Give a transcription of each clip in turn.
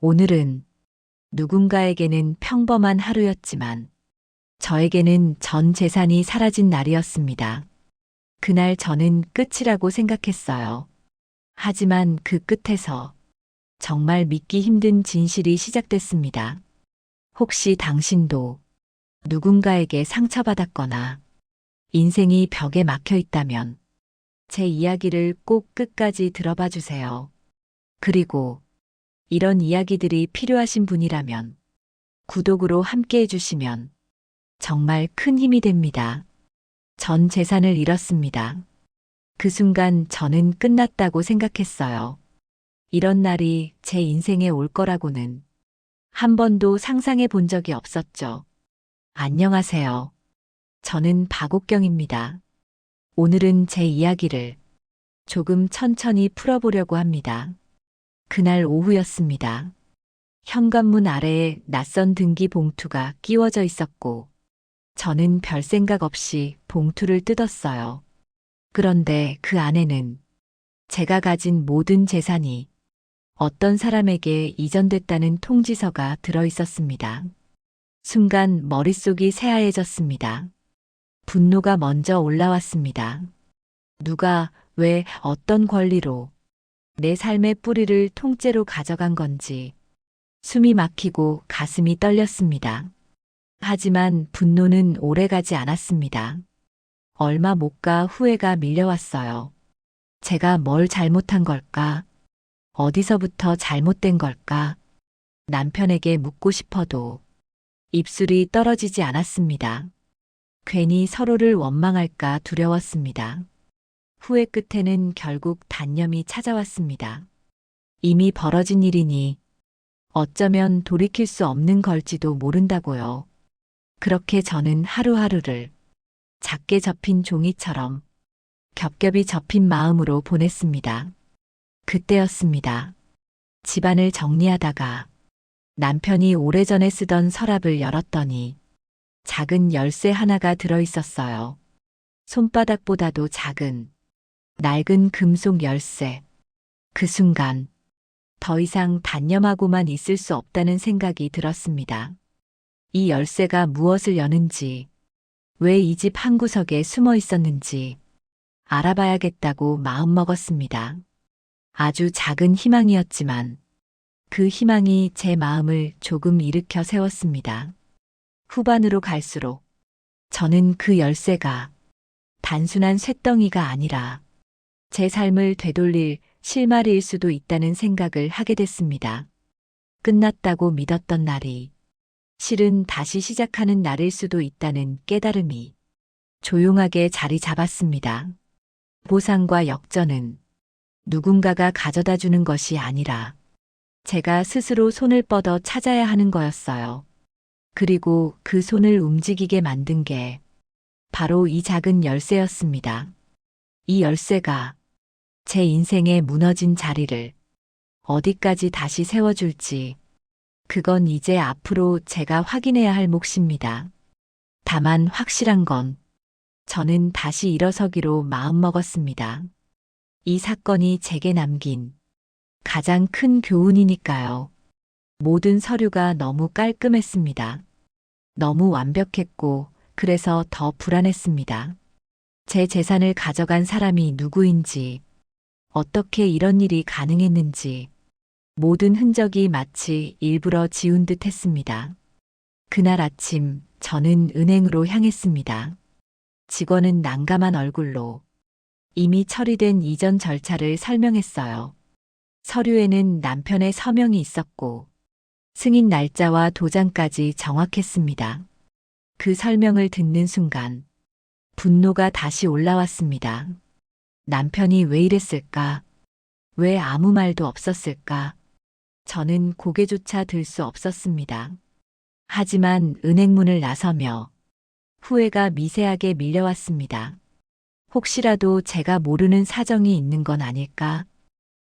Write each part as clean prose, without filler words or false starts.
오늘은 누군가에게는 평범한 하루였지만 저에게는 전 재산이 사라진 날이었습니다. 그날 저는 끝이라고 생각했어요. 하지만 그 끝에서 정말 믿기 힘든 진실이 시작됐습니다. 혹시 당신도 누군가에게 상처받았거나 인생이 벽에 막혀 있다면 제 이야기를 꼭 끝까지 들어봐 주세요. 그리고 이런 이야기들이 필요하신 분이라면 구독으로 함께 해주시면 정말 큰 힘이 됩니다. 전 재산을 잃었습니다. 그 순간 저는 끝났다고 생각했어요. 이런 날이 제 인생에 올 거라고는 한 번도 상상해 본 적이 없었죠. 안녕하세요. 저는 박옥경입니다. 오늘은 제 이야기를 조금 천천히 풀어보려고 합니다. 그날 오후였습니다. 현관문 아래에 낯선 등기 봉투가 끼워져 있었고 저는 별 생각 없이 봉투를 뜯었어요. 그런데 그 안에는 제가 가진 모든 재산이 어떤 사람에게 이전됐다는 통지서가 들어 있었습니다. 순간 머릿속이 새하얘졌습니다. 분노가 먼저 올라왔습니다. 누가, 왜, 어떤 권리로 내 삶의 뿌리를 통째로 가져간 건지 숨이 막히고 가슴이 떨렸습니다. 하지만 분노는 오래가지 않았습니다. 얼마 못 가 후회가 밀려왔어요. 제가 뭘 잘못한 걸까? 어디서부터 잘못된 걸까? 남편에게 묻고 싶어도 입술이 떨어지지 않았습니다. 괜히 서로를 원망할까 두려웠습니다. 후회 끝에는 결국 단념이 찾아왔습니다. 이미 벌어진 일이니 어쩌면 돌이킬 수 없는 걸지도 모른다고요. 그렇게 저는 하루하루를 작게 접힌 종이처럼 겹겹이 접힌 마음으로 보냈습니다. 그때였습니다. 집안을 정리하다가 남편이 오래전에 쓰던 서랍을 열었더니 작은 열쇠 하나가 들어 있었어요. 손바닥보다도 작은 낡은 금속 열쇠. 그 순간 더 이상 단념하고만 있을 수 없다는 생각이 들었습니다. 이 열쇠가 무엇을 여는지, 왜 이 집 한구석에 숨어 있었는지 알아봐야겠다고 마음먹었습니다. 아주 작은 희망이었지만 그 희망이 제 마음을 조금 일으켜 세웠습니다. 후반으로 갈수록 저는 그 열쇠가 단순한 쇳덩이가 아니라 제 삶을 되돌릴 실마리일 수도 있다는 생각을 하게 됐습니다. 끝났다고 믿었던 날이 실은 다시 시작하는 날일 수도 있다는 깨달음이 조용하게 자리 잡았습니다. 보상과 역전은 누군가가 가져다 주는 것이 아니라 제가 스스로 손을 뻗어 찾아야 하는 거였어요. 그리고 그 손을 움직이게 만든 게 바로 이 작은 열쇠였습니다. 이 열쇠가 제 인생의 무너진 자리를 어디까지 다시 세워줄지, 그건 이제 앞으로 제가 확인해야 할 몫입니다. 다만 확실한 건 저는 다시 일어서기로 마음먹었습니다. 이 사건이 제게 남긴 가장 큰 교훈이니까요. 모든 서류가 너무 깔끔했습니다. 너무 완벽했고 그래서 더 불안했습니다. 제 재산을 가져간 사람이 누구인지, 어떻게 이런 일이 가능했는지 모든 흔적이 마치 일부러 지운 듯 했습니다. 그날 아침 저는 은행으로 향했습니다. 직원은 난감한 얼굴로 이미 처리된 이전 절차를 설명했어요. 서류에는 남편의 서명이 있었고 승인 날짜와 도장까지 정확했습니다. 그 설명을 듣는 순간 분노가 다시 올라왔습니다. 남편이 왜 이랬을까? 왜 아무 말도 없었을까? 저는 고개조차 들 수 없었습니다. 하지만 은행문을 나서며 후회가 미세하게 밀려왔습니다. 혹시라도 제가 모르는 사정이 있는 건 아닐까?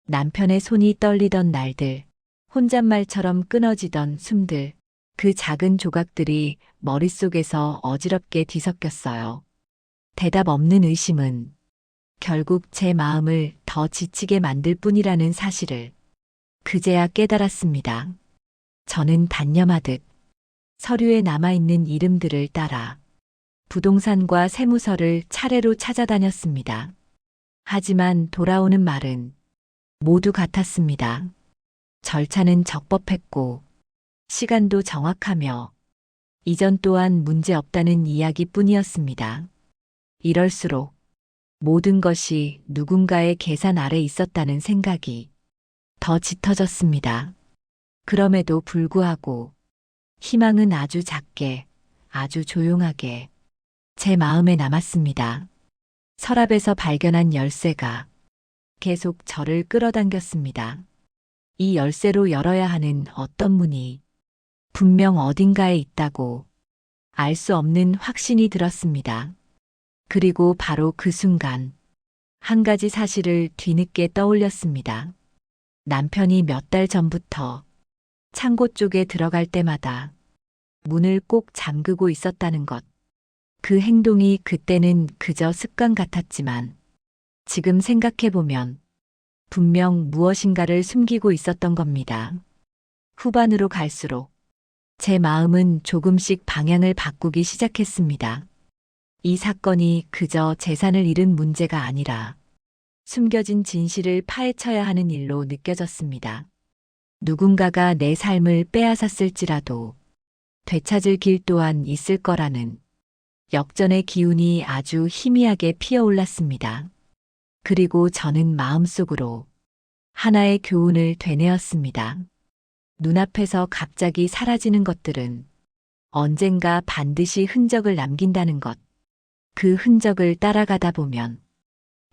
남편의 손이 떨리던 날들, 혼잣말처럼 끊어지던 숨들, 그 작은 조각들이 머릿속에서 어지럽게 뒤섞였어요. 대답 없는 의심은 결국 제 마음을 더 지치게 만들 뿐이라는 사실을 그제야 깨달았습니다. 저는 단념하듯 서류에 남아있는 이름들을 따라 부동산과 세무서를 차례로 찾아다녔습니다. 하지만 돌아오는 말은 모두 같았습니다. 절차는 적법했고 시간도 정확하며 이전 또한 문제 없다는 이야기뿐이었습니다. 이럴수록 모든 것이 누군가의 계산 아래 있었다는 생각이 더 짙어졌습니다. 그럼에도 불구하고 희망은 아주 작게, 아주 조용하게 제 마음에 남았습니다. 서랍에서 발견한 열쇠가 계속 저를 끌어당겼습니다. 이 열쇠로 열어야 하는 어떤 문이 분명 어딘가에 있다고 알 수 없는 확신이 들었습니다. 그리고 바로 그 순간 한 가지 사실을 뒤늦게 떠올렸습니다. 남편이 몇 달 전부터 창고 쪽에 들어갈 때마다 문을 꼭 잠그고 있었다는 것. 그 행동이 그때는 그저 습관 같았지만 지금 생각해보면 분명 무엇인가를 숨기고 있었던 겁니다. 후반으로 갈수록 제 마음은 조금씩 방향을 바꾸기 시작했습니다. 이 사건이 그저 재산을 잃은 문제가 아니라 숨겨진 진실을 파헤쳐야 하는 일로 느껴졌습니다. 누군가가 내 삶을 빼앗았을지라도 되찾을 길 또한 있을 거라는 역전의 기운이 아주 희미하게 피어올랐습니다. 그리고 저는 마음속으로 하나의 교훈을 되뇌었습니다. 눈앞에서 갑자기 사라지는 것들은 언젠가 반드시 흔적을 남긴다는 것. 그 흔적을 따라가다 보면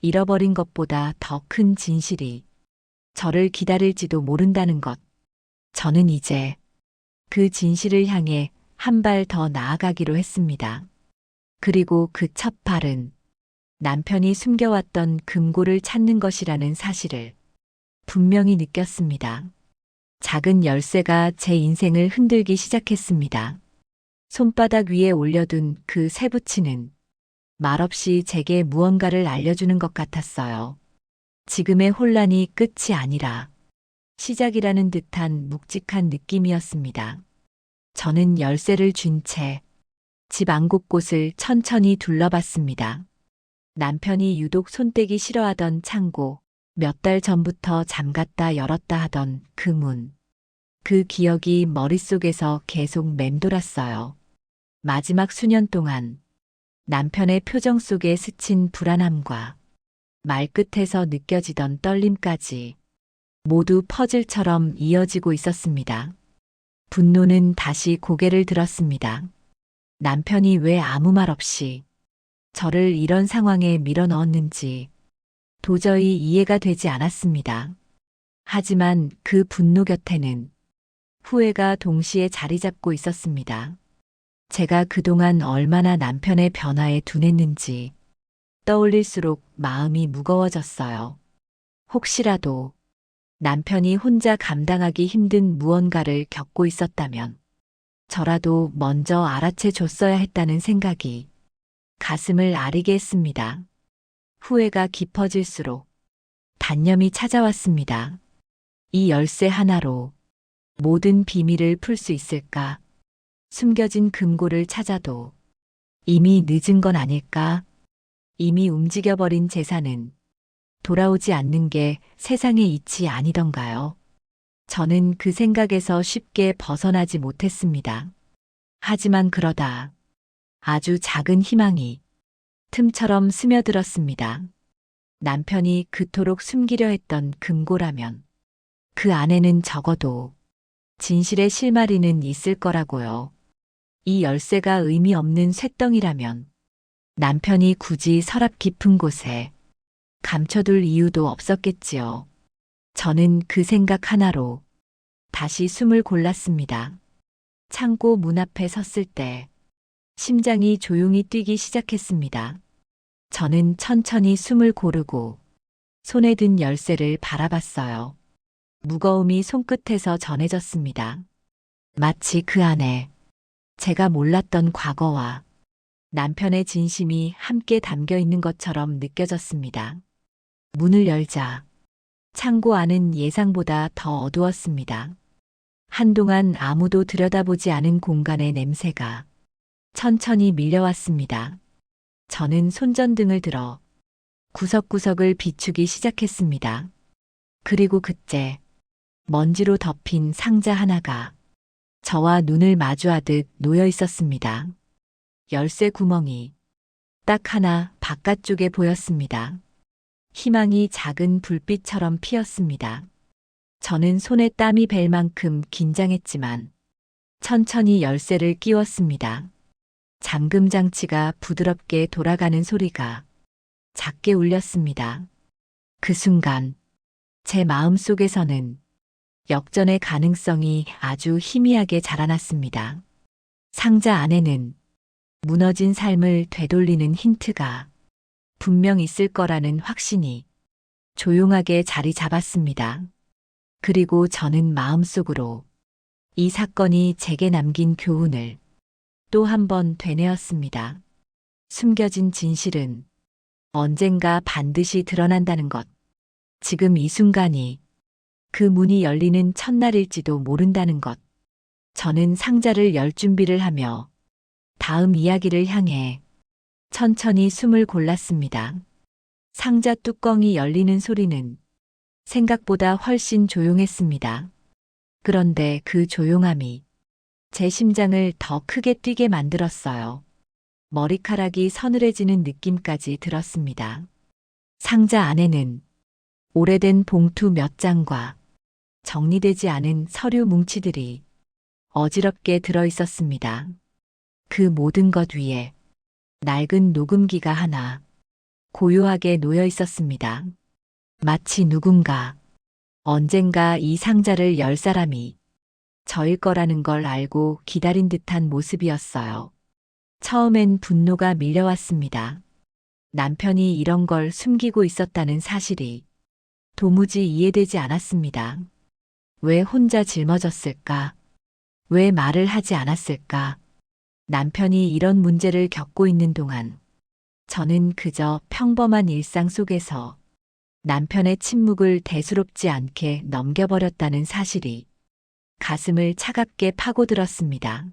잃어버린 것보다 더 큰 진실이 저를 기다릴지도 모른다는 것. 저는 이제 그 진실을 향해 한 발 더 나아가기로 했습니다. 그리고 그 첫 발은 남편이 숨겨왔던 금고를 찾는 것이라는 사실을 분명히 느꼈습니다. 작은 열쇠가 제 인생을 흔들기 시작했습니다. 손바닥 위에 올려둔 그 세부치는 말없이 제게 무언가를 알려주는 것 같았어요. 지금의 혼란이 끝이 아니라 시작이라는 듯한 묵직한 느낌이었습니다. 저는 열쇠를 쥔 채 집 안 곳곳을 천천히 둘러봤습니다. 남편이 유독 손떼기 싫어하던 창고, 몇 달 전부터 잠갔다 열었다 하던 그 문. 그 기억이 머릿속에서 계속 맴돌았어요. 마지막 수년 동안 남편의 표정 속에 스친 불안함과 말끝에서 느껴지던 떨림까지 모두 퍼즐처럼 이어지고 있었습니다. 분노는 다시 고개를 들었습니다. 남편이 왜 아무 말 없이 저를 이런 상황에 밀어넣었는지 도저히 이해가 되지 않았습니다. 하지만 그 분노 곁에는 후회가 동시에 자리 잡고 있었습니다. 제가 그동안 얼마나 남편의 변화에 둔했는지 떠올릴수록 마음이 무거워졌어요. 혹시라도 남편이 혼자 감당하기 힘든 무언가를 겪고 있었다면 저라도 먼저 알아채 줬어야 했다는 생각이 가슴을 아리게 했습니다. 후회가 깊어질수록 단념이 찾아왔습니다. 이 열쇠 하나로 모든 비밀을 풀 수 있을까? 숨겨진 금고를 찾아도 이미 늦은 건 아닐까? 이미 움직여버린 재산은 돌아오지 않는 게 세상의 이치 아니던가요? 저는 그 생각에서 쉽게 벗어나지 못했습니다. 하지만 그러다 아주 작은 희망이 틈처럼 스며들었습니다. 남편이 그토록 숨기려 했던 금고라면 그 안에는 적어도 진실의 실마리는 있을 거라고요. 이 열쇠가 의미 없는 쇳덩이라면 남편이 굳이 서랍 깊은 곳에 감춰둘 이유도 없었겠지요. 저는 그 생각 하나로 다시 숨을 골랐습니다. 창고 문 앞에 섰을 때 심장이 조용히 뛰기 시작했습니다. 저는 천천히 숨을 고르고 손에 든 열쇠를 바라봤어요. 무거움이 손끝에서 전해졌습니다. 마치 그 안에 제가 몰랐던 과거와 남편의 진심이 함께 담겨 있는 것처럼 느껴졌습니다. 문을 열자 창고 안은 예상보다 더 어두웠습니다. 한동안 아무도 들여다보지 않은 공간의 냄새가 천천히 밀려왔습니다. 저는 손전등을 들어 구석구석을 비추기 시작했습니다. 그리고 그때 먼지로 덮인 상자 하나가 저와 눈을 마주하듯 놓여 있었습니다. 열쇠 구멍이 딱 하나 바깥쪽에 보였습니다. 희망이 작은 불빛처럼 피었습니다. 저는 손에 땀이 벨 만큼 긴장했지만 천천히 열쇠를 끼웠습니다. 잠금 장치가 부드럽게 돌아가는 소리가 작게 울렸습니다. 그 순간 제 마음 속에서는 역전의 가능성이 아주 희미하게 자라났습니다. 상자 안에는 무너진 삶을 되돌리는 힌트가 분명 있을 거라는 확신이 조용하게 자리 잡았습니다. 그리고 저는 마음속으로 이 사건이 제게 남긴 교훈을 또 한 번 되뇌었습니다. 숨겨진 진실은 언젠가 반드시 드러난다는 것. 지금 이 순간이 그 문이 열리는 첫날일지도 모른다는 것. 저는 상자를 열 준비를 하며 다음 이야기를 향해 천천히 숨을 골랐습니다. 상자 뚜껑이 열리는 소리는 생각보다 훨씬 조용했습니다. 그런데 그 조용함이 제 심장을 더 크게 뛰게 만들었어요. 머리카락이 서늘해지는 느낌까지 들었습니다. 상자 안에는 오래된 봉투 몇 장과 정리되지 않은 서류 뭉치들이 어지럽게 들어 있었습니다. 그 모든 것 위에 낡은 녹음기가 하나 고요하게 놓여 있었습니다. 마치 누군가 언젠가 이 상자를 열 사람이 저일 거라는 걸 알고 기다린 듯한 모습이었어요. 처음엔 분노가 밀려왔습니다. 남편이 이런 걸 숨기고 있었다는 사실이 도무지 이해되지 않았습니다. 왜 혼자 짊어졌을까? 왜 말을 하지 않았을까? 남편이 이런 문제를 겪고 있는 동안 저는 그저 평범한 일상 속에서 남편의 침묵을 대수롭지 않게 넘겨버렸다는 사실이 가슴을 차갑게 파고들었습니다.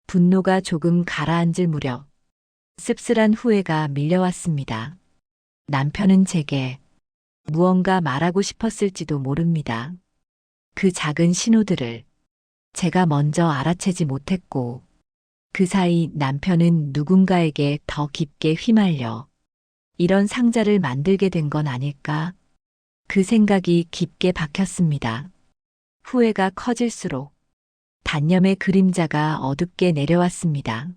분노가 조금 가라앉을 무렵 씁쓸한 후회가 밀려왔습니다. 남편은 제게 무언가 말하고 싶었을지도 모릅니다. 그 작은 신호들을 제가 먼저 알아채지 못했고 그 사이 남편은 누군가에게 더 깊게 휘말려 이런 상자를 만들게 된 건 아닐까? 그 생각이 깊게 박혔습니다. 후회가 커질수록 단념의 그림자가 어둡게 내려왔습니다.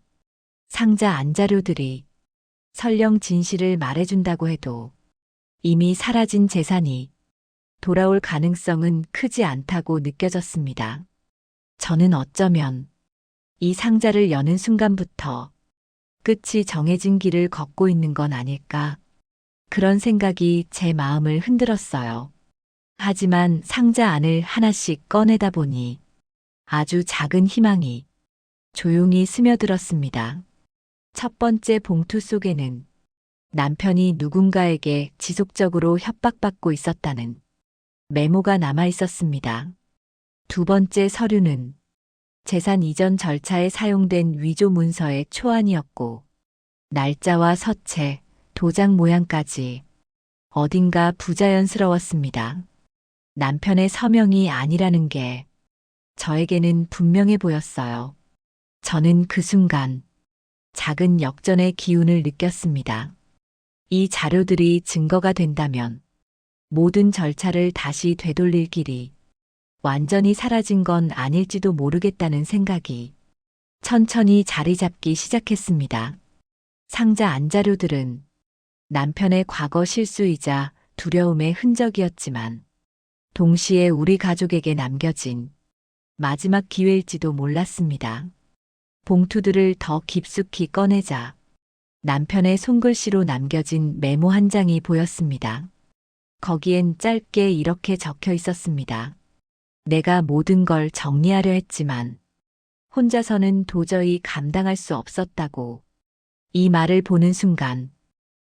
상자 안자료들이 설령 진실을 말해준다고 해도 이미 사라진 재산이 돌아올 가능성은 크지 않다고 느껴졌습니다. 저는 어쩌면 이 상자를 여는 순간부터 끝이 정해진 길을 걷고 있는 건 아닐까? 그런 생각이 제 마음을 흔들었어요. 하지만 상자 안을 하나씩 꺼내다 보니 아주 작은 희망이 조용히 스며들었습니다. 첫 번째 봉투 속에는 남편이 누군가에게 지속적으로 협박받고 있었다는 메모가 남아 있었습니다. 두 번째 서류는 재산 이전 절차에 사용된 위조 문서의 초안이었고 날짜와 서체, 도장 모양까지 어딘가 부자연스러웠습니다. 남편의 서명이 아니라는 게 저에게는 분명해 보였어요. 저는 그 순간 작은 역전의 기운을 느꼈습니다. 이 자료들이 증거가 된다면 모든 절차를 다시 되돌릴 길이 완전히 사라진 건 아닐지도 모르겠다는 생각이 천천히 자리 잡기 시작했습니다. 상자 안자료들은 남편의 과거 실수이자 두려움의 흔적이었지만 동시에 우리 가족에게 남겨진 마지막 기회일지도 몰랐습니다. 봉투들을 더 깊숙이 꺼내자 남편의 손글씨로 남겨진 메모 한 장이 보였습니다. 거기엔 짧게 이렇게 적혀 있었습니다. 내가 모든 걸 정리하려 했지만 혼자서는 도저히 감당할 수 없었다고. 이 말을 보는 순간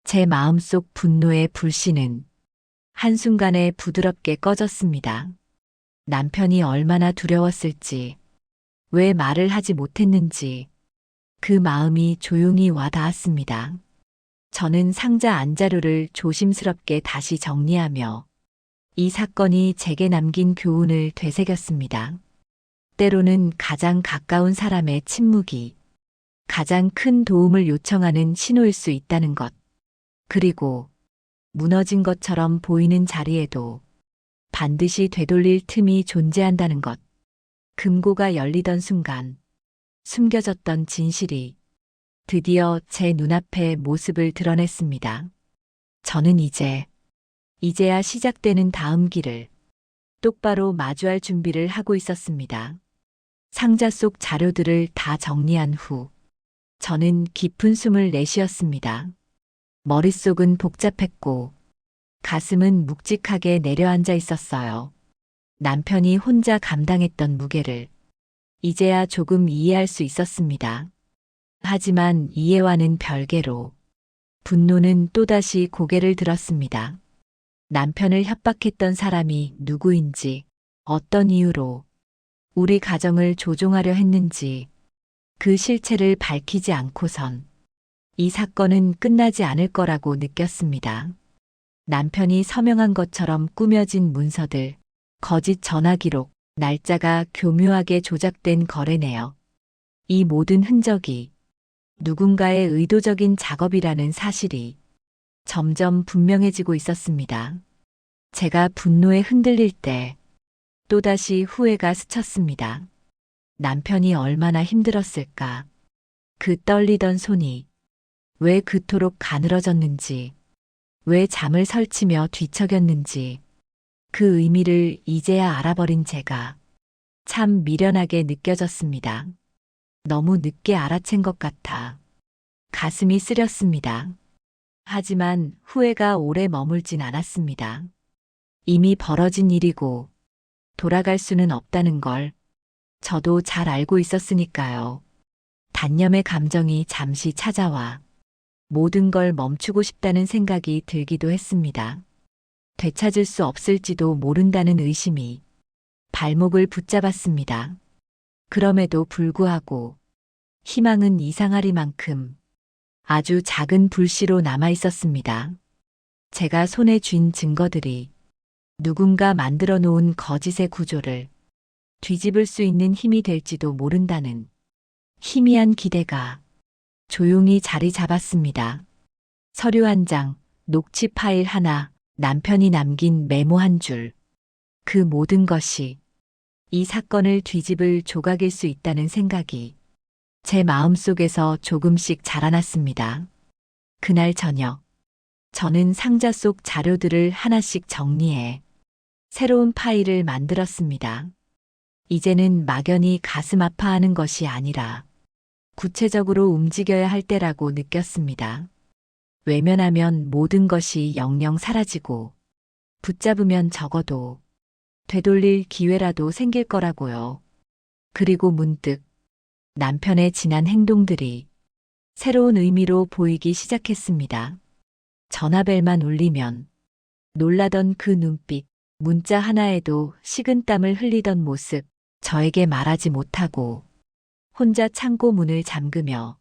제 마음속 분노의 불씨는 한순간에 부드럽게 꺼졌습니다. 남편이 얼마나 두려웠을지, 왜 말을 하지 못했는지, 그 마음이 조용히 와 닿았습니다. 저는 상자 안자료를 조심스럽게 다시 정리하며 이 사건이 제게 남긴 교훈을 되새겼습니다. 때로는 가장 가까운 사람의 침묵이 가장 큰 도움을 요청하는 신호일 수 있다는 것. 그리고 무너진 것처럼 보이는 자리에도 반드시 되돌릴 틈이 존재한다는 것. 금고가 열리던 순간 숨겨졌던 진실이 드디어 제 눈앞에 모습을 드러냈습니다. 저는 이제야 시작되는 다음 길을 똑바로 마주할 준비를 하고 있었습니다. 상자 속 자료들을 다 정리한 후 저는 깊은 숨을 내쉬었습니다. 머릿속은 복잡했고 가슴은 묵직하게 내려앉아 있었어요. 남편이 혼자 감당했던 무게를 이제야 조금 이해할 수 있었습니다. 하지만 이해와는 별개로 분노는 또다시 고개를 들었습니다. 남편을 협박했던 사람이 누구인지, 어떤 이유로 우리 가정을 조종하려 했는지 그 실체를 밝히지 않고선 이 사건은 끝나지 않을 거라고 느꼈습니다. 남편이 서명한 것처럼 꾸며진 문서들, 거짓 전화 기록, 날짜가 교묘하게 조작된 거래 내역. 이 모든 흔적이 누군가의 의도적인 작업이라는 사실이 점점 분명해지고 있었습니다. 제가 분노에 흔들릴 때 또다시 후회가 스쳤습니다. 남편이 얼마나 힘들었을까. 그 떨리던 손이 왜 그토록 가늘어졌는지, 왜 잠을 설치며 뒤척였는지, 그 의미를 이제야 알아버린 제가 참 미련하게 느껴졌습니다. 너무 늦게 알아챈 것 같아 가슴이 쓰렸습니다. 하지만 후회가 오래 머물진 않았습니다. 이미 벌어진 일이고 돌아갈 수는 없다는 걸 저도 잘 알고 있었으니까요. 단념의 감정이 잠시 찾아와 모든 걸 멈추고 싶다는 생각이 들기도 했습니다. 되찾을 수 없을지도 모른다는 의심이 발목을 붙잡았습니다. 그럼에도 불구하고 희망은 이상하리만큼 아주 작은 불씨로 남아 있었습니다. 제가 손에 쥔 증거들이 누군가 만들어 놓은 거짓의 구조를 뒤집을 수 있는 힘이 될지도 모른다는 희미한 기대가 조용히 자리 잡았습니다. 서류 한 장, 녹취 파일 하나, 남편이 남긴 메모 한 줄. 그 모든 것이 이 사건을 뒤집을 조각일 수 있다는 생각이 제 마음속에서 조금씩 자라났습니다. 그날 저녁, 저는 상자 속 자료들을 하나씩 정리해 새로운 파일을 만들었습니다. 이제는 막연히 가슴 아파하는 것이 아니라 구체적으로 움직여야 할 때라고 느꼈습니다. 외면하면 모든 것이 영영 사라지고 붙잡으면 적어도 되돌릴 기회라도 생길 거라고요. 그리고 문득 남편의 지난 행동들이 새로운 의미로 보이기 시작했습니다. 전화벨만 울리면 놀라던 그 눈빛, 문자 하나에도 식은땀을 흘리던 모습, 저에게 말하지 못하고 혼자 창고 문을 잠그며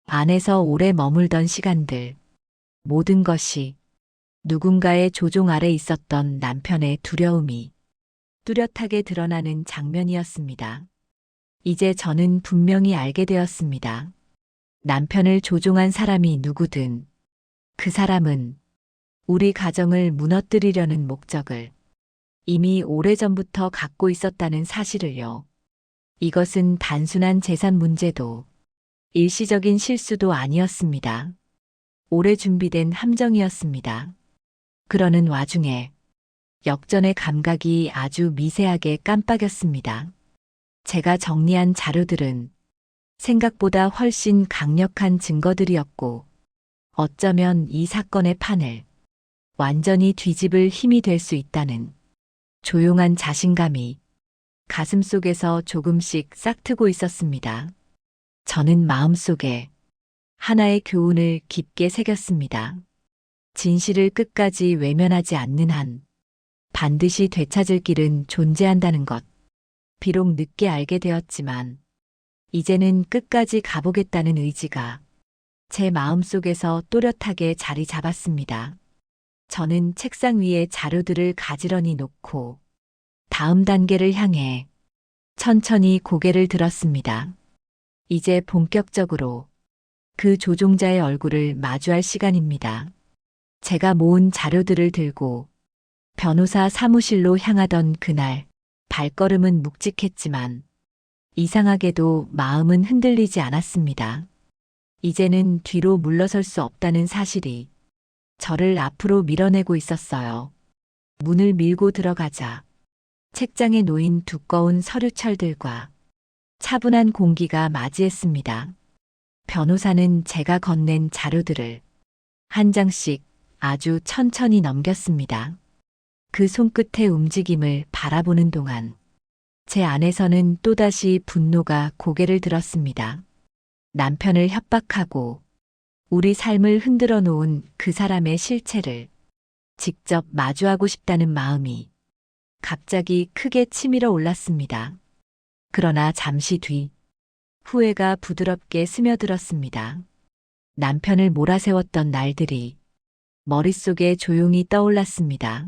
안에서 오래 머물던 시간들, 모든 것이 누군가의 조종 아래 있었던 남편의 두려움이 뚜렷하게 드러나는 장면이었습니다. 이제 저는 분명히 알게 되었습니다. 남편을 조종한 사람이 누구든 그 사람은 우리 가정을 무너뜨리려는 목적을 이미 오래전부터 갖고 있었다는 사실을요. 이것은 단순한 재산 문제도 일시적인 실수도 아니었습니다. 오래 준비된 함정이었습니다. 그러는 와중에 역전의 감각이 아주 미세하게 깜빡였습니다. 제가 정리한 자료들은 생각보다 훨씬 강력한 증거들이었고 어쩌면 이 사건의 판을 완전히 뒤집을 힘이 될 수 있다는 조용한 자신감이 가슴속에서 조금씩 싹트고 있었습니다. 저는 마음속에 하나의 교훈을 깊게 새겼습니다. 진실을 끝까지 외면하지 않는 한 반드시 되찾을 길은 존재한다는 것. 비록 늦게 알게 되었지만 이제는 끝까지 가보겠다는 의지가 제 마음속에서 또렷하게 자리 잡았습니다. 저는 책상 위에 자료들을 가지런히 놓고 다음 단계를 향해 천천히 고개를 들었습니다. 이제 본격적으로 그 조종자의 얼굴을 마주할 시간입니다. 제가 모은 자료들을 들고 변호사 사무실로 향하던 그날, 발걸음은 묵직했지만 이상하게도 마음은 흔들리지 않았습니다. 이제는 뒤로 물러설 수 없다는 사실이 저를 앞으로 밀어내고 있었어요. 문을 밀고 들어가자 책장에 놓인 두꺼운 서류철들과 차분한 공기가 맞이했습니다. 변호사는 제가 건넨 자료들을 한 장씩 아주 천천히 넘겼습니다. 그 손끝의 움직임을 바라보는 동안 제 안에서는 또다시 분노가 고개를 들었습니다. 남편을 협박하고 우리 삶을 흔들어 놓은 그 사람의 실체를 직접 마주하고 싶다는 마음이 갑자기 크게 치밀어 올랐습니다. 그러나 잠시 뒤 후회가 부드럽게 스며들었습니다. 남편을 몰아세웠던 날들이 머릿속에 조용히 떠올랐습니다.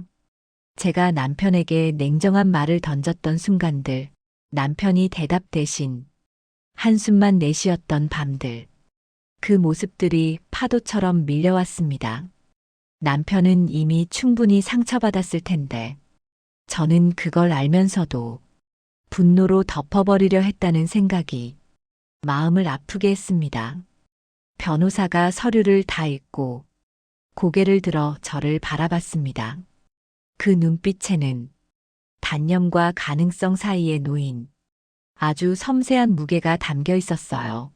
제가 남편에게 냉정한 말을 던졌던 순간들, 남편이 대답 대신 한숨만 내쉬었던 밤들, 그 모습들이 파도처럼 밀려왔습니다. 남편은 이미 충분히 상처받았을 텐데, 저는 그걸 알면서도 분노로 덮어버리려 했다는 생각이 마음을 아프게 했습니다. 변호사가 서류를 다 읽고 고개를 들어 저를 바라봤습니다. 그 눈빛에는 단념과 가능성 사이에 놓인 아주 섬세한 무게가 담겨 있었어요.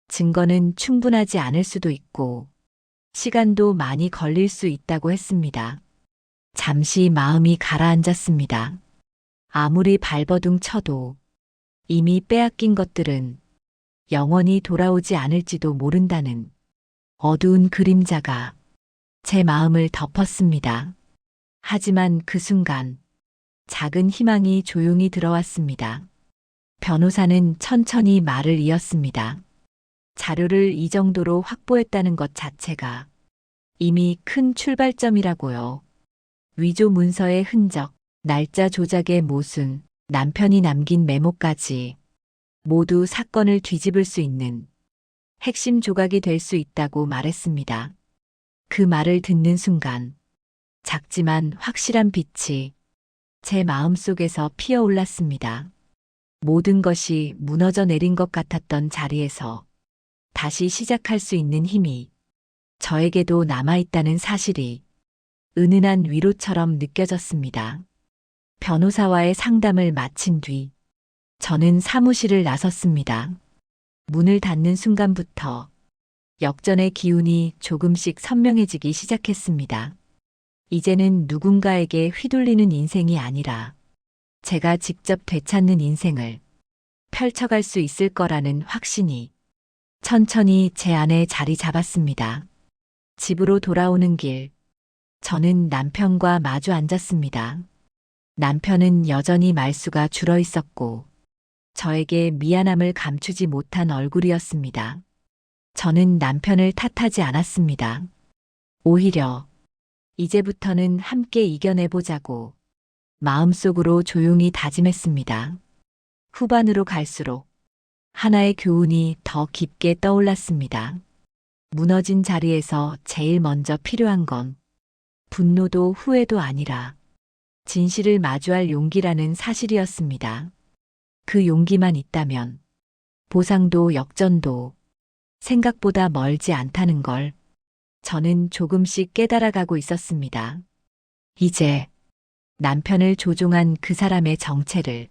증거는 충분하지 않을 수도 있고 시간도 많이 걸릴 수 있다고 했습니다. 잠시 마음이 가라앉았습니다. 아무리 발버둥 쳐도 이미 빼앗긴 것들은 영원히 돌아오지 않을지도 모른다는 어두운 그림자가 제 마음을 덮었습니다. 하지만 그 순간 작은 희망이 조용히 들어왔습니다. 변호사는 천천히 말을 이었습니다. 자료를 이 정도로 확보했다는 것 자체가 이미 큰 출발점이라고요. 위조 문서의 흔적, 날짜 조작의 모순, 남편이 남긴 메모까지 모두 사건을 뒤집을 수 있는 핵심 조각이 될 수 있다고 말했습니다. 그 말을 듣는 순간 작지만 확실한 빛이 제 마음속에서 피어올랐습니다. 모든 것이 무너져 내린 것 같았던 자리에서 다시 시작할 수 있는 힘이 저에게도 남아있다는 사실이 은은한 위로처럼 느껴졌습니다. 변호사와의 상담을 마친 뒤 저는 사무실을 나섰습니다. 문을 닫는 순간부터 역전의 기운이 조금씩 선명해지기 시작했습니다. 이제는 누군가에게 휘둘리는 인생이 아니라 제가 직접 되찾는 인생을 펼쳐갈 수 있을 거라는 확신이 천천히 제 안에 자리 잡았습니다. 집으로 돌아오는 길, 저는 남편과 마주 앉았습니다. 남편은 여전히 말수가 줄어 있었고 저에게 미안함을 감추지 못한 얼굴이었습니다. 저는 남편을 탓하지 않았습니다. 오히려 이제부터는 함께 이겨내보자고 마음속으로 조용히 다짐했습니다. 후반으로 갈수록 하나의 교훈이 더 깊게 떠올랐습니다. 무너진 자리에서 제일 먼저 필요한 건 분노도 후회도 아니라 진실을 마주할 용기라는 사실이었습니다. 그 용기만 있다면 보상도 역전도 생각보다 멀지 않다는 걸 저는 조금씩 깨달아가고 있었습니다. 이제 남편을 조종한 그 사람의 정체를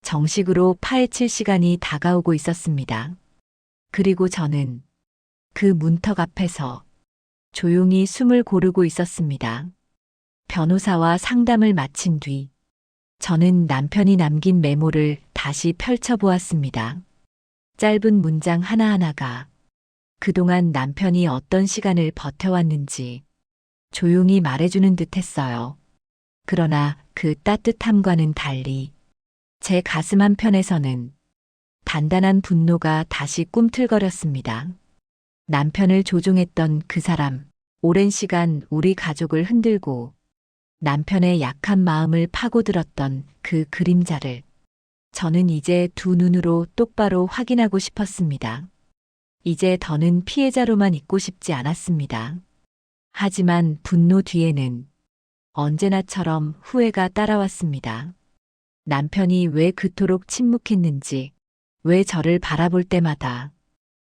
정식으로 파헤칠 시간이 다가오고 있었습니다. 그리고 저는 그 문턱 앞에서 조용히 숨을 고르고 있었습니다. 변호사와 상담을 마친 뒤 저는 남편이 남긴 메모를 다시 펼쳐보았습니다. 짧은 문장 하나하나가 그동안 남편이 어떤 시간을 버텨왔는지 조용히 말해주는 듯 했어요. 그러나 그 따뜻함과는 달리 제 가슴 한편에서는 단단한 분노가 다시 꿈틀거렸습니다. 남편을 조종했던 그 사람, 오랜 시간 우리 가족을 흔들고 남편의 약한 마음을 파고들었던 그 그림자를 저는 이제 두 눈으로 똑바로 확인하고 싶었습니다. 이제 더는 피해자로만 있고 싶지 않았습니다. 하지만 분노 뒤에는 언제나처럼 후회가 따라왔습니다. 남편이 왜 그토록 침묵했는지, 왜 저를 바라볼 때마다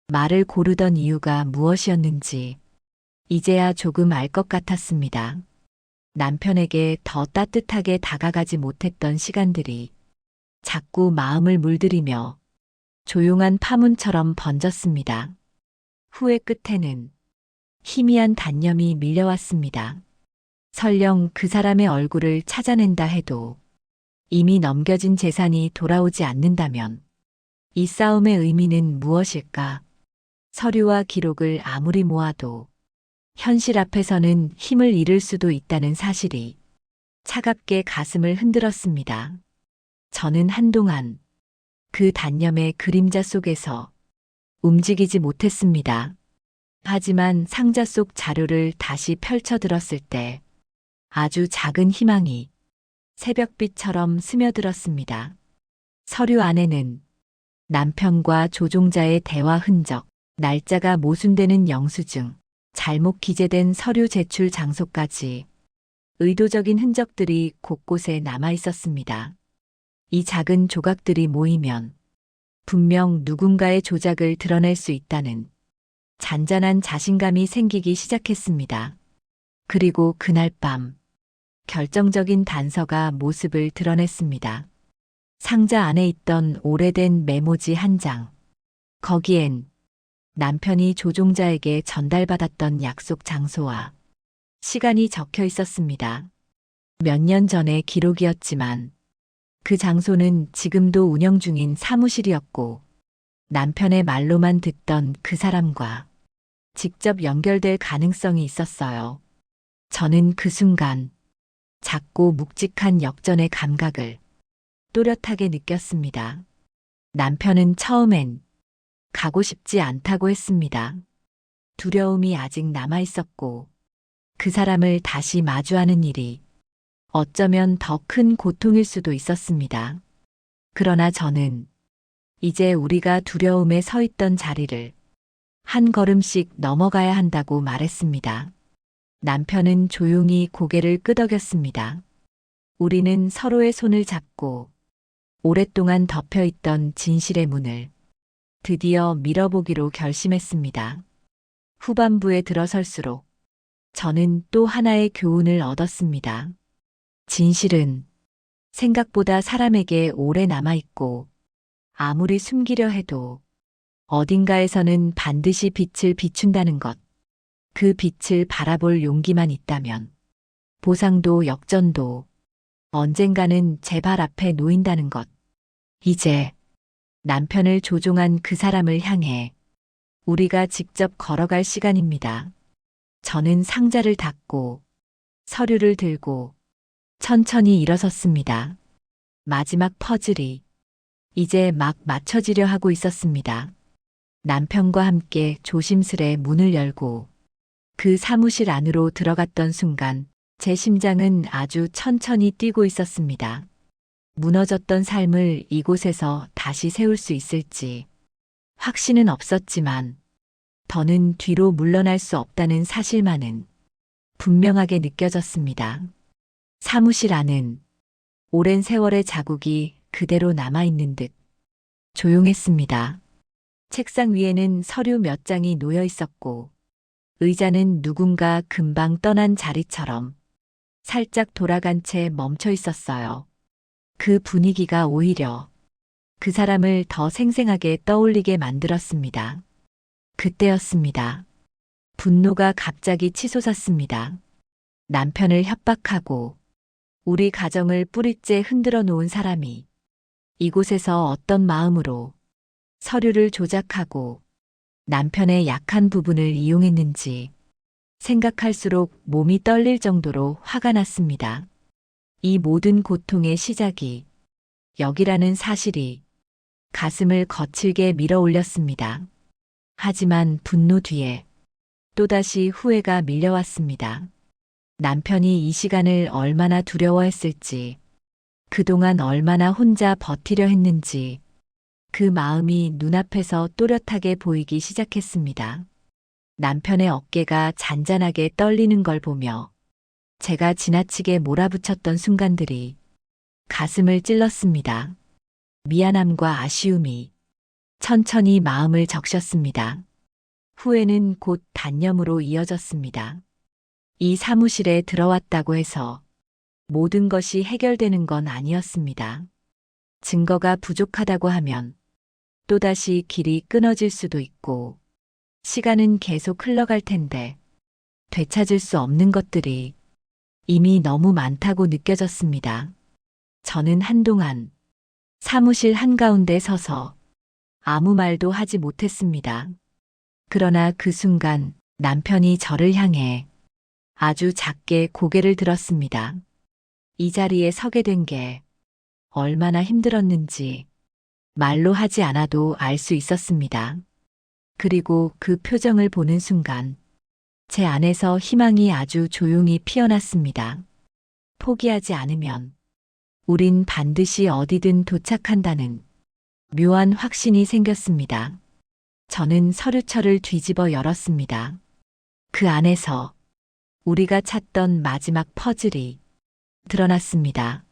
말을 고르던 이유가 무엇이었는지, 이제야 조금 알 것 같았습니다. 남편에게 더 따뜻하게 다가가지 못했던 시간들이 자꾸 마음을 물들이며 조용한 파문처럼 번졌습니다. 후회 끝에는 희미한 단념이 밀려왔습니다. 설령 그 사람의 얼굴을 찾아낸다 해도 이미 넘겨진 재산이 돌아오지 않는다면 이 싸움의 의미는 무엇일까? 서류와 기록을 아무리 모아도 현실 앞에서는 힘을 잃을 수도 있다는 사실이 차갑게 가슴을 흔들었습니다. 저는 한동안 그 단념의 그림자 속에서 움직이지 못했습니다. 하지만 상자 속 자료를 다시 펼쳐들었을 때 아주 작은 희망이 새벽빛처럼 스며들었습니다. 서류 안에는 남편과 조종자의 대화 흔적, 날짜가 모순되는 영수증, 잘못 기재된 서류 제출 장소까지 의도적인 흔적들이 곳곳에 남아 있었습니다. 이 작은 조각들이 모이면 분명 누군가의 조작을 드러낼 수 있다는 잔잔한 자신감이 생기기 시작했습니다. 그리고 그날 밤 결정적인 단서가 모습을 드러냈습니다. 상자 안에 있던 오래된 메모지 한 장. 거기엔 남편이 조종자에게 전달받았던 약속 장소와 시간이 적혀 있었습니다. 몇 년 전의 기록이었지만 그 장소는 지금도 운영 중인 사무실이었고 남편의 말로만 듣던 그 사람과 직접 연결될 가능성이 있었어요. 저는 그 순간 작고 묵직한 역전의 감각을 또렷하게 느꼈습니다. 남편은 처음엔 가고 싶지 않다고 했습니다. 두려움이 아직 남아 있었고 그 사람을 다시 마주하는 일이 어쩌면 더 큰 고통일 수도 있었습니다. 그러나 저는 이제 우리가 두려움에 서 있던 자리를 한 걸음씩 넘어가야 한다고 말했습니다. 남편은 조용히 고개를 끄덕였습니다. 우리는 서로의 손을 잡고 오랫동안 덮여 있던 진실의 문을 드디어 밀어보기로 결심했습니다. 후반부에 들어설수록 저는 또 하나의 교훈을 얻었습니다. 진실은 생각보다 사람에게 오래 남아있고 아무리 숨기려 해도 어딘가에서는 반드시 빛을 비춘다는 것. 그 빛을 바라볼 용기만 있다면 보상도 역전도 언젠가는 제 발 앞에 놓인다는 것. 이제 남편을 조종한 그 사람을 향해 우리가 직접 걸어갈 시간입니다. 저는 상자를 닫고 서류를 들고 천천히 일어섰습니다. 마지막 퍼즐이 이제 막 맞춰지려 하고 있었습니다. 남편과 함께 조심스레 문을 열고 그 사무실 안으로 들어갔던 순간 제 심장은 아주 천천히 뛰고 있었습니다. 무너졌던 삶을 이곳에서 다시 세울 수 있을지 확신은 없었지만 더는 뒤로 물러날 수 없다는 사실만은 분명하게 느껴졌습니다. 사무실 안은 오랜 세월의 자국이 그대로 남아있는 듯 조용했습니다. 책상 위에는 서류 몇 장이 놓여 있었고 의자는 누군가 금방 떠난 자리처럼 살짝 돌아간 채 멈춰 있었어요. 그 분위기가 오히려 그 사람을 더 생생하게 떠올리게 만들었습니다. 그때였습니다. 분노가 갑자기 치솟았습니다. 남편을 협박하고 우리 가정을 뿌리째 흔들어 놓은 사람이 이곳에서 어떤 마음으로 서류를 조작하고 남편의 약한 부분을 이용했는지 생각할수록 몸이 떨릴 정도로 화가 났습니다. 이 모든 고통의 시작이 여기라는 사실이 가슴을 거칠게 밀어 올렸습니다. 하지만 분노 뒤에 또다시 후회가 밀려왔습니다. 남편이 이 시간을 얼마나 두려워했을지, 그동안 얼마나 혼자 버티려 했는지, 그 마음이 눈앞에서 또렷하게 보이기 시작했습니다. 남편의 어깨가 잔잔하게 떨리는 걸 보며 제가 지나치게 몰아붙였던 순간들이 가슴을 찔렀습니다. 미안함과 아쉬움이 천천히 마음을 적셨습니다. 후회는 곧 단념으로 이어졌습니다. 이 사무실에 들어왔다고 해서 모든 것이 해결되는 건 아니었습니다. 증거가 부족하다고 하면 또다시 길이 끊어질 수도 있고 시간은 계속 흘러갈 텐데 되찾을 수 없는 것들이 이미 너무 많다고 느껴졌습니다. 저는 한동안 사무실 한가운데 서서 아무 말도 하지 못했습니다. 그러나 그 순간 남편이 저를 향해 아주 작게 고개를 들었습니다. 이 자리에 서게 된 게 얼마나 힘들었는지 말로 하지 않아도 알 수 있었습니다. 그리고 그 표정을 보는 순간 제 안에서 희망이 아주 조용히 피어났습니다. 포기하지 않으면 우린 반드시 어디든 도착한다는 묘한 확신이 생겼습니다. 저는 서류철을 뒤집어 열었습니다. 그 안에서 우리가 찾던 마지막 퍼즐이 드러났습니다.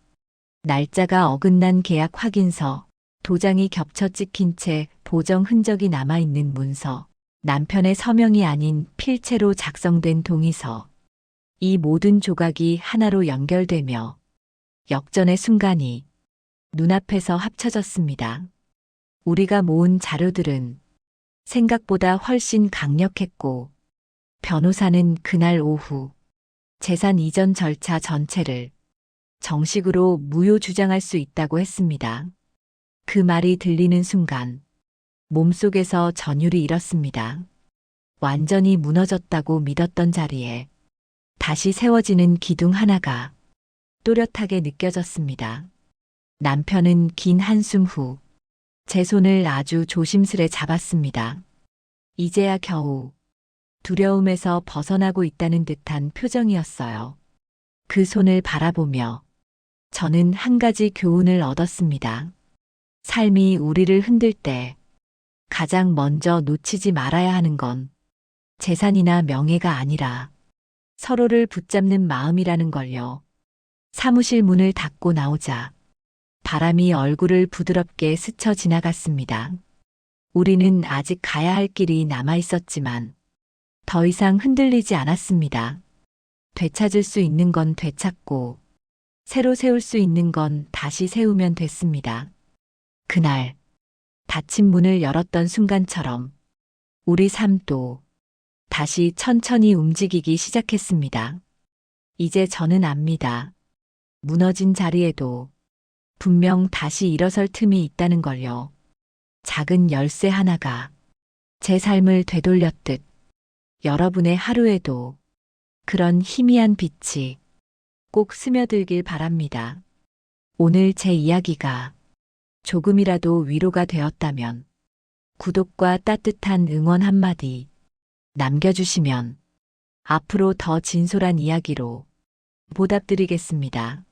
날짜가 어긋난 계약 확인서, 도장이 겹쳐 찍힌 채 보정 흔적이 남아있는 문서, 남편의 서명이 아닌 필체로 작성된 동의서. 이 모든 조각이 하나로 연결되며 역전의 순간이 눈앞에서 합쳐졌습니다. 우리가 모은 자료들은 생각보다 훨씬 강력했고 변호사는 그날 오후 재산 이전 절차 전체를 정식으로 무효 주장할 수 있다고 했습니다. 그 말이 들리는 순간 몸속에서 전율이 일었습니다. 완전히 무너졌다고 믿었던 자리에 다시 세워지는 기둥 하나가 또렷하게 느껴졌습니다. 남편은 긴 한숨 후 제 손을 아주 조심스레 잡았습니다. 이제야 겨우 두려움에서 벗어나고 있다는 듯한 표정이었어요. 그 손을 바라보며 저는 한 가지 교훈을 얻었습니다. 삶이 우리를 흔들 때 가장 먼저 놓치지 말아야 하는 건 재산이나 명예가 아니라 서로를 붙잡는 마음이라는 걸요. 사무실 문을 닫고 나오자 바람이 얼굴을 부드럽게 스쳐 지나갔습니다. 우리는 아직 가야 할 길이 남아 있었지만 더 이상 흔들리지 않았습니다. 되찾을 수 있는 건 되찾고 새로 세울 수 있는 건 다시 세우면 됐습니다. 그날 닫힌 문을 열었던 순간처럼 우리 삶도 다시 천천히 움직이기 시작했습니다. 이제 저는 압니다. 무너진 자리에도 분명 다시 일어설 틈이 있다는 걸요. 작은 열쇠 하나가 제 삶을 되돌렸듯 여러분의 하루에도 그런 희미한 빛이 꼭 스며들길 바랍니다. 오늘 제 이야기가 조금이라도 위로가 되었다면 구독과 따뜻한 응원 한마디 남겨주시면 앞으로 더 진솔한 이야기로 보답드리겠습니다.